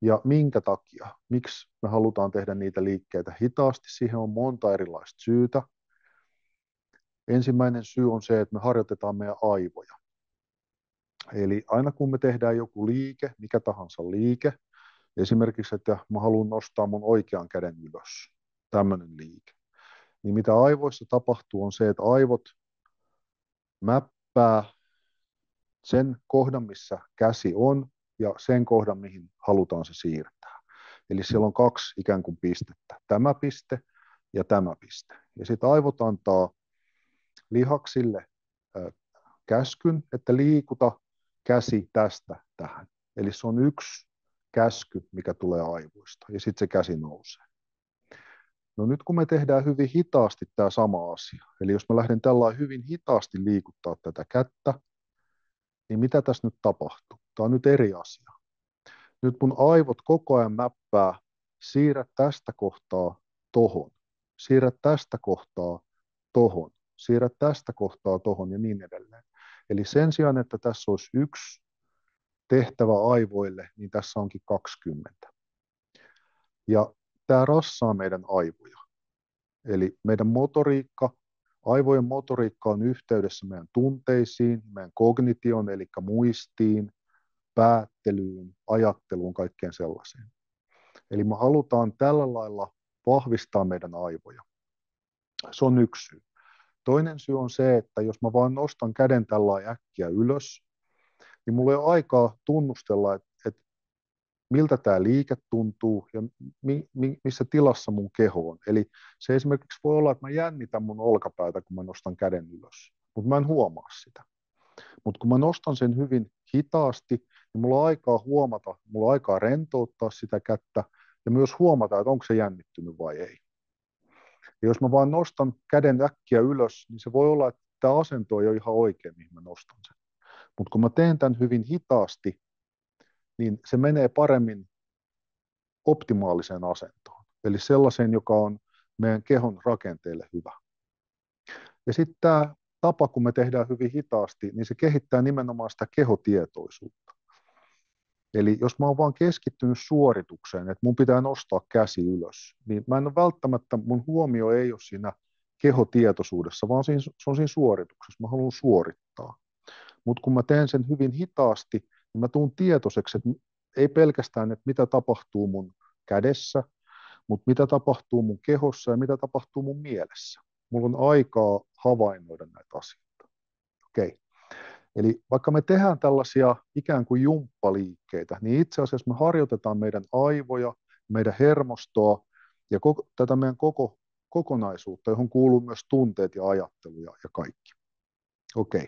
ja minkä takia, miksi me halutaan tehdä niitä liikkeitä hitaasti. Siihen on monta erilaista syytä. Ensimmäinen syy on se, että me harjoitetaan meidän aivoja. Eli aina kun me tehdään joku liike, mikä tahansa liike, esimerkiksi, että mä haluan nostaa mun oikean käden ylös, tämmöinen liike, niin mitä aivoissa tapahtuu on se, että aivot mäppää sen kohdan, missä käsi on, ja sen kohdan, mihin halutaan se siirtää. Eli siellä on kaksi ikään kuin pistettä, tämä piste ja tämä piste. Ja sitten aivot antaa lihaksille käskyn, että liikuta käsi tästä tähän. Eli se on yksi käsky, mikä tulee aivoista, ja sitten se käsi nousee. No nyt kun me tehdään hyvin hitaasti tämä sama asia, eli jos mä lähden tällä hyvin hitaasti liikuttaa tätä kättä, niin mitä tässä nyt tapahtuu? Tämä on nyt eri asia. Nyt mun aivot koko ajan mäppää, siirrä tästä kohtaa tohon, siirrä tästä kohtaa tohon, siirrä tästä kohtaa tohon ja niin edelleen. Eli sen sijaan, että tässä olisi yksi tehtävä aivoille, niin tässä onkin 20. Ja tämä rassaa meidän aivoja. Eli meidän motoriikka, aivojen motoriikka on yhteydessä meidän tunteisiin, meidän kognitioon, eli muistiin, päättelyyn, ajatteluun, kaikkeen sellaiseen. Eli me halutaan tällä lailla vahvistaa meidän aivoja. Se on yksi syy. Toinen syy on se, että jos mä vaan nostan käden tällä äkkiä ylös, niin mulla ei ole aikaa tunnustella, että miltä tämä liike tuntuu ja missä tilassa mun keho on. Eli se esimerkiksi voi olla, että mä jännitän mun olkapäätä, kun mä nostan käden ylös, mutta mä en huomaa sitä. Mutta kun mä nostan sen hyvin hitaasti, niin mulla on aikaa huomata, mulla on aikaa rentouttaa sitä kättä ja myös huomata, että onko se jännittynyt vai ei. Ja jos mä vaan nostan käden äkkiä ylös, niin se voi olla, että tämä asento ei ole ihan oikein, mihin mä nostan sen. Mutta kun mä teen tämän hyvin hitaasti, niin se menee paremmin optimaaliseen asentoon. Eli sellaiseen, joka on meidän kehon rakenteelle hyvä. Ja sitten tämä tapa, kun me tehdään hyvin hitaasti, niin se kehittää nimenomaan sitä kehotietoisuutta. Eli jos mä oon vaan keskittynyt suoritukseen, että mun pitää nostaa käsi ylös, niin mä en ole välttämättä, mun huomio ei ole siinä kehotietoisuudessa, vaan se on siinä suorituksessa. Mä haluan suorittaa. Mutta kun mä teen sen hyvin hitaasti, niin mä tuun tietoiseksi, että ei pelkästään, että mitä tapahtuu mun kädessä, mutta mitä tapahtuu mun kehossa ja mitä tapahtuu mun mielessä. Mulla on aikaa havainnoida näitä asioita. Okei. Eli vaikka me tehdään tällaisia ikään kuin jumppaliikkeitä, niin itse asiassa me harjoitetaan meidän aivoja, meidän hermostoa ja tätä meidän kokonaisuutta, johon kuuluu myös tunteet ja ajattelu ja kaikki. Okei.